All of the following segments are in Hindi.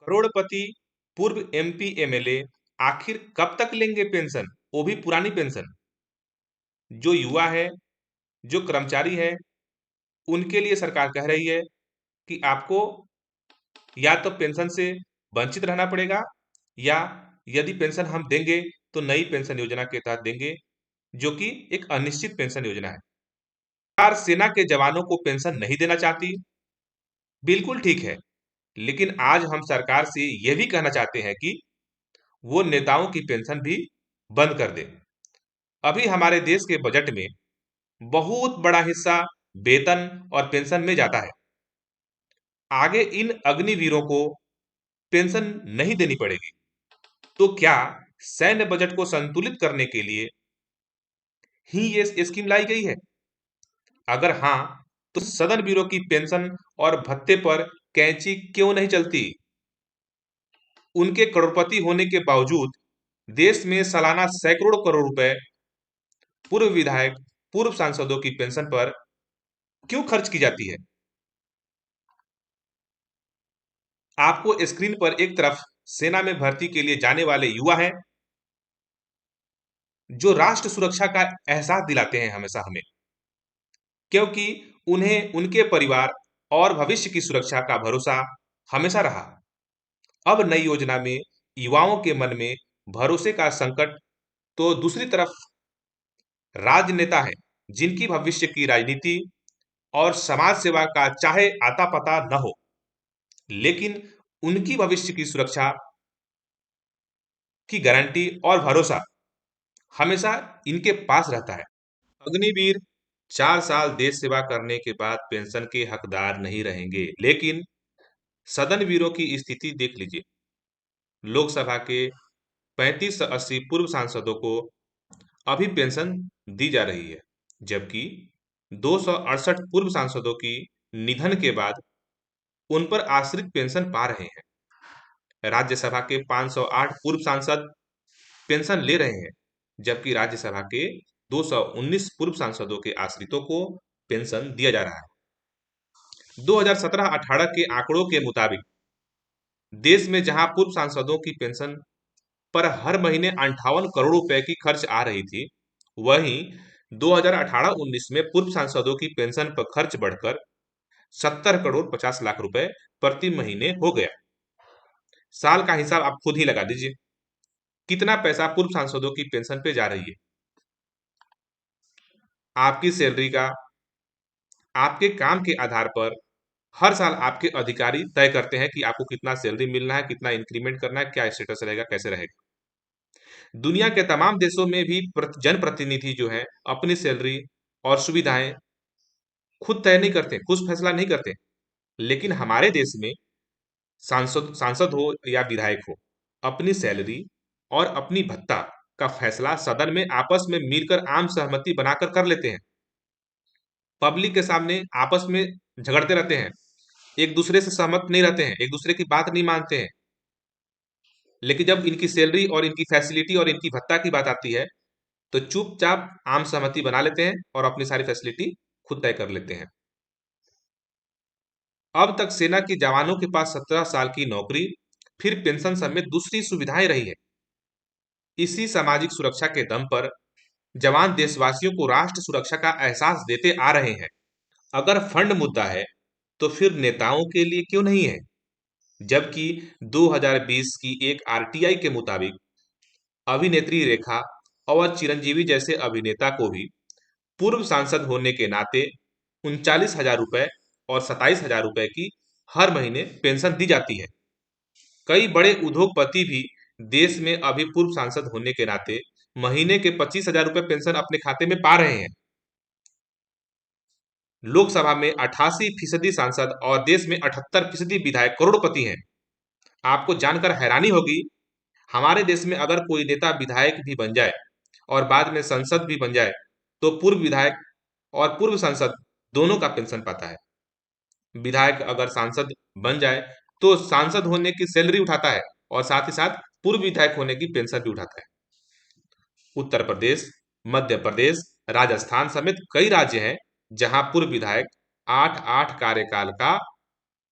करोड़पति पूर्व एमपी एमएलए आखिर कब तक लेंगे पेंशन, वो भी पुरानी पेंशन। जो युवा है, जो कर्मचारी है, उनके लिए सरकार कह रही है कि आपको या तो पेंशन से वंचित रहना पड़ेगा, या यदि पेंशन हम देंगे तो नई पेंशन योजना के तहत देंगे, जो कि एक अनिश्चित पेंशन योजना है। सरकार सेना के जवानों को पेंशन नहीं देना चाहती, बिल्कुल ठीक है। लेकिन आज हम सरकार से यह भी कहना चाहते हैं कि वो नेताओं की पेंशन भी बंद कर दे। अभी हमारे देश के बजट में बहुत बड़ा हिस्सा वेतन और पेंशन में जाता है। आगे इन अग्निवीरों को पेंशन नहीं देनी पड़ेगी, तो क्या सैन्य बजट को संतुलित करने के लिए ही ये स्कीम लाई गई है? अगर हाँ, तो सदन वीरों की पेंशन और भत्ते पर कैंची क्यों नहीं चलती? उनके करोड़पति होने के बावजूद देश में सालाना सैकड़ों करोड़ रुपए पूर्व विधायक, पूर्व सांसदों की पेंशन पर क्यों खर्च की जाती है? आपको स्क्रीन पर एक तरफ सेना में भर्ती के लिए जाने वाले युवा हैं, जो राष्ट्र सुरक्षा का एहसास दिलाते हैं हमेशा हमें, क्योंकि उन्हें उनके परिवार और भविष्य की सुरक्षा का भरोसा हमेशा रहा। अब नई योजना में युवाओं के मन में भरोसे का संकट, तो दूसरी तरफ राजनेता है जिनकी भविष्य की राजनीति और समाज सेवा का चाहे आता पता न हो, लेकिन उनकी भविष्य की सुरक्षा की गारंटी और भरोसा हमेशा इनके पास रहता है। अग्निवीर 4 साल देश सेवा करने के बाद पेंशन के हकदार नहीं रहेंगे, लेकिन सदन वीरों की स्थिति देख लीजिए। लोकसभा के 35 से 80 पूर्व सांसदों को अभी पेंशन दी जा रही है, जबकि 268 पूर्व सांसदों की निधन के बाद उन पर आश्रित पेंशन पा रहे हैं। राज्यसभा के 508 पूर्व सांसद पेंशन ले रहे हैं, जबकि राज्यसभा के 219 पूर्व सांसदों के आश्रितों को पेंशन दिया जा रहा है। 2017-18 के आंकड़ों के मुताबिक देश में जहां पूर्व सांसदों की पेंशन पर हर महीने 58 करोड़ रुपए की खर्च आ रही थी, वहीं 2018-19 में पूर्व सांसदों की पेंशन पर खर्च बढ़कर 70 करोड़ 50 लाख रुपए प्रति महीने हो गया। साल का हिसाब आप खुद ही लगा दीजिए, कितना पैसा पूर्व सांसदों की पेंशन पे जा रही है। आपकी सैलरी का आपके काम के आधार पर हर साल आपके अधिकारी तय करते हैं कि आपको कितना सैलरी मिलना है, कितना इंक्रीमेंट करना है, क्या स्टेटस रहेगा, कैसे रहेगा। दुनिया के तमाम देशों में भी जनप्रतिनिधि जो है अपनी सैलरी और सुविधाएं खुद तय नहीं करते, खुद फैसला नहीं करते। लेकिन हमारे देश में सांसद सांसद हो या विधायक हो, अपनी सैलरी और अपनी भत्ता का फैसला सदन में आपस में मिलकर आम सहमति बनाकर कर लेते हैं। पब्लिक के सामने आपस में झगड़ते रहते हैं, एक दूसरे से सहमत नहीं रहते हैं, एक दूसरे की बात नहीं मानते हैं। लेकिन जब इनकी सैलरी और इनकी फैसिलिटी और इनकी भत्ता की बात आती है, तो चुपचाप आम सहमति बना लेते हैं और अपनी सारी फैसिलिटी खुद तय कर लेते हैं। अब तक सेना के जवानों के पास 17 साल की नौकरी, फिर पेंशन समेत दूसरी सुविधाएं रही है। इसी सामाजिक सुरक्षा के दम पर जवान देशवासियों को राष्ट्र सुरक्षा का एहसास देते आ रहे हैं। अगर फंड मुद्दा है, तो फिर नेताओं के लिए क्यों नहीं है? जबकि 2020 की एक आरटीआई के मुताबिक अभिनेत्री रेखा और चिरंजीवी जैसे अभिनेता को भी पूर्व सांसद होने के नाते 39,000 रुपए और 27,000 रुपए की हर महीने पेंशन दी जाती है। कई बड़े उद्योगपति भी देश में अभी पूर्व सांसद होने के नाते महीने के 25,000 रुपए पेंशन अपने खाते में पा रहे हैं। लोकसभा में 88% सांसद और देश में 78% विधायक करोड़पति हैं। आपको जानकर हैरानी होगी, हमारे देश में अगर कोई नेता विधायक भी बन जाए और बाद में संसद भी बन जाए, तो पूर्व विधायक और पूर्व सांसद दोनों का पेंशन पाता है। विधायक अगर सांसद बन जाए, तो सांसद होने की सैलरी उठाता है और साथ ही साथ पूर्व विधायक होने की पेंशन भी उठाता है। उत्तर प्रदेश, मध्य प्रदेश, राजस्थान समेत कई राज्य हैं जहां पूर्व विधायक 8-8 कार्यकाल का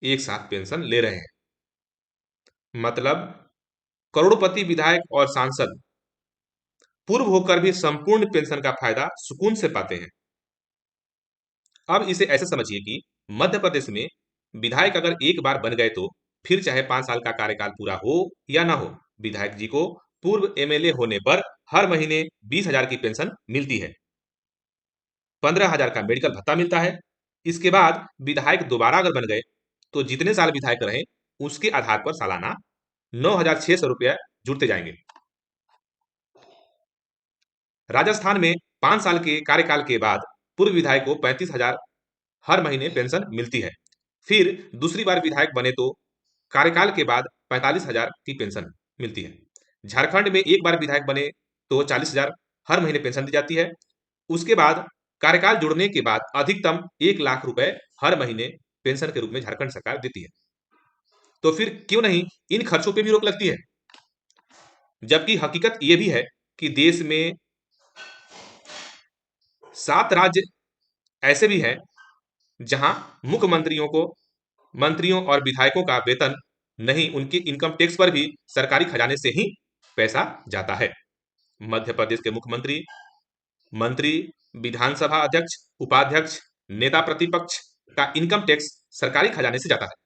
एक साथ पेंशन ले रहे हैं। मतलब करोड़पति विधायक और सांसद पूर्व होकर भी संपूर्ण पेंशन का फायदा सुकून से पाते हैं। अब इसे ऐसे समझिए कि मध्य प्रदेश में विधायक अगर एक बार बन गए तो फिर चाहे 5 साल का कार्यकाल पूरा हो या ना हो, विधायक जी को पूर्व एमएलए होने पर हर महीने 20,000 की पेंशन मिलती है, 15,000 का मेडिकल भत्ता मिलता है। इसके बाद विधायक दोबारा अगर बन गए तो जितने साल विधायक रहे उसके आधार पर सालाना 9,600 रुपया जुड़ते जाएंगे। राजस्थान में 5 साल के कार्यकाल के बाद पूर्व विधायक को 35,000 हर महीने पेंशन मिलती है। फिर दूसरी बार विधायक बने तो कार्यकाल के बाद 45,000 की पेंशन मिलती है। झारखंड में एक बार विधायक बने तो 40,000 हर महीने पेंशन दी जाती है। उसके बाद कार्यकाल जुड़ने के बाद अधिकतम 1 लाख रुपए हर महीने पेंशन के रूप में झारखंड सरकार देती है। तो फिर क्यों नहीं इन खर्चों पे भी रोक लगती है? जबकि हकीकत ये भी है कि देश में 7 राज्य ऐसे भी हैं जहां मुख्यमंत्रियों को, मंत्रियों और विधायकों का वेतन नहीं, उनके इनकम टैक्स पर भी सरकारी खजाने से ही पैसा जाता है। मध्य प्रदेश के मुख्यमंत्री, मंत्री, विधानसभा अध्यक्ष, उपाध्यक्ष, नेता प्रतिपक्ष का इनकम टैक्स सरकारी खजाने से जाता है।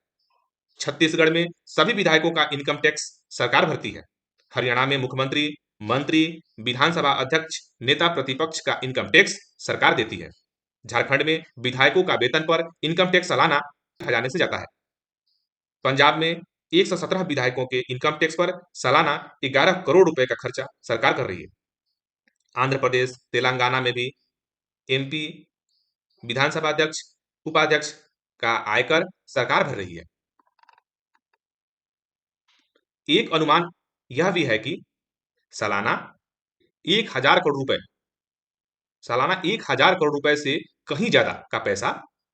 छत्तीसगढ़ में सभी विधायकों का इनकम टैक्स सरकार भरती है। हरियाणा में मुख्यमंत्री, मंत्री, विधानसभा अध्यक्ष, नेता प्रतिपक्ष का इनकम टैक्स सरकार देती है। झारखंड में विधायकों का वेतन पर इनकम टैक्स सालाना खजाने से जाता है। पंजाब में 117 विधायकों के इनकम टैक्स पर सालाना 11 करोड़ रुपए का खर्चा सरकार कर रही है। आंध्र प्रदेश, तेलंगाना में भी एमपी, विधानसभा अध्यक्ष, उपाध्यक्ष का आयकर सरकार भर रही है। एक अनुमान यह भी है कि सालाना 1,000 करोड़ रुपए, सालाना 1,000 करोड़ रुपए से कहीं ज्यादा का पैसा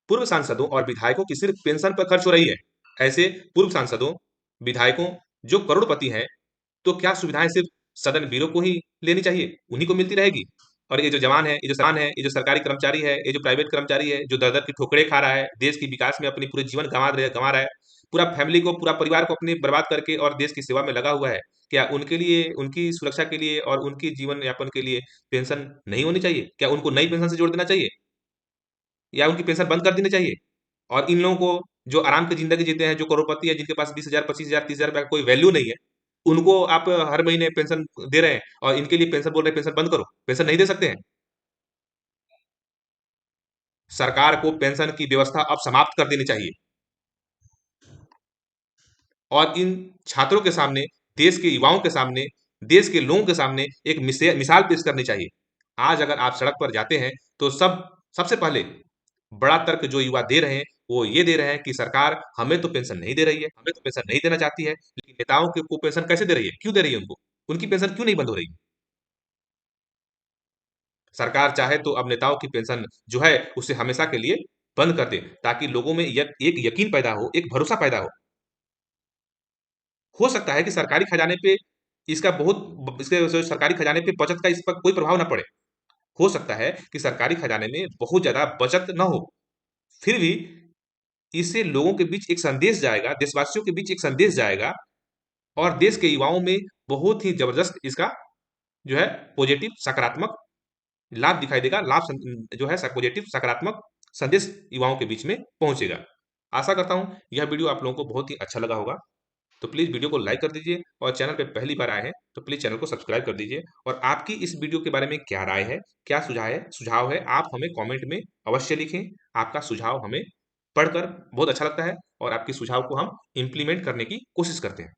पूर्व सांसदों और विधायकों की सिर्फ पेंशन पर खर्च हो रही है। ऐसे पूर्व सांसदों, विधायकों जो करोड़पति हैं, तो क्या सुविधाएं सिर्फ सदन ब्यूरो को ही लेनी चाहिए, उन्हीं को मिलती रहेगी? और ये जो जवान है, ये जो सरकारी कर्मचारी है, ये जो प्राइवेट कर्मचारी है, जो दर दर की ठोकरें खा रहा है, देश के विकास में अपनी पूरे जीवन गंवा रहा है, पूरा फैमिली को, पूरा परिवार को अपने बर्बाद करके और देश की सेवा में लगा हुआ है, क्या उनके लिए, उनकी सुरक्षा के लिए और उनकी जीवन यापन के लिए पेंशन नहीं होनी चाहिए? क्या उनको नई पेंशन से जोड़ देना चाहिए या उनकी पेंशन बंद कर देनी चाहिए? और इन लोगों को जो आराम की जिंदगी जीते हैं, जो करोड़पति है, जिनके पास 20,000, 25,000, 30,000 रुपए का कोई वैल्यू नहीं है, उनको आप हर महीने पेंशन दे रहे हैं और इनके लिए पेंशन बोल रहे हैं पेंशन बंद करो, पेंशन नहीं दे सकते हैं? सरकार को पेंशन की व्यवस्था अब समाप्त कर देनी चाहिए और इन छात्रों के सामने, देश के युवाओं के सामने, देश के लोगों के सामने एक मिसाल पेश करनी चाहिए। आज अगर आप सड़क पर जाते हैं तो सबसे पहले बड़ा तर्क जो युवा दे रहे हैं वो ये दे रहे हैं कि सरकार हमें तो पेंशन नहीं दे रही है, हमें तो पेंशन नहीं देना चाहती है, लेकिन नेताओं को पेंशन कैसे दे रही है, क्यों दे रही है उनको, उनकी पेंशन क्यों नहीं बंद हो रही? सरकार चाहे तो अब नेताओं की पेंशन जो है उसे हमेशा के लिए बंद कर दे, ताकि लोगों में एक यकीन पैदा हो, एक भरोसा पैदा हो सकता है कि सरकारी खजाने पे इसका बहुत, इसके जो सरकारी खजाने पे बचत का इस पर कोई प्रभाव ना पड़े। हो सकता है कि सरकारी खजाने में बहुत ज्यादा बचत ना हो, फिर भी इससे लोगों के बीच एक संदेश जाएगा, देशवासियों के बीच एक संदेश जाएगा और देश के युवाओं में बहुत ही जबरदस्त इसका जो है पॉजिटिव सकारात्मक लाभ दिखाई देगा, जो है पॉजिटिव सकारात्मक संदेश युवाओं के बीच में पहुंचेगा। आशा करता हूं यह वीडियो आप लोगों को बहुत ही अच्छा लगा होगा। तो प्लीज़ वीडियो को लाइक कर दीजिए और चैनल पे पहली बार आए हैं तो प्लीज़ चैनल को सब्सक्राइब कर दीजिए। और आपकी इस वीडियो के बारे में क्या राय है, क्या सुझाव है, आप हमें कमेंट में अवश्य लिखें। आपका सुझाव हमें पढ़कर बहुत अच्छा लगता है और आपके सुझाव को हम इम्प्लीमेंट करने की कोशिश करते हैं।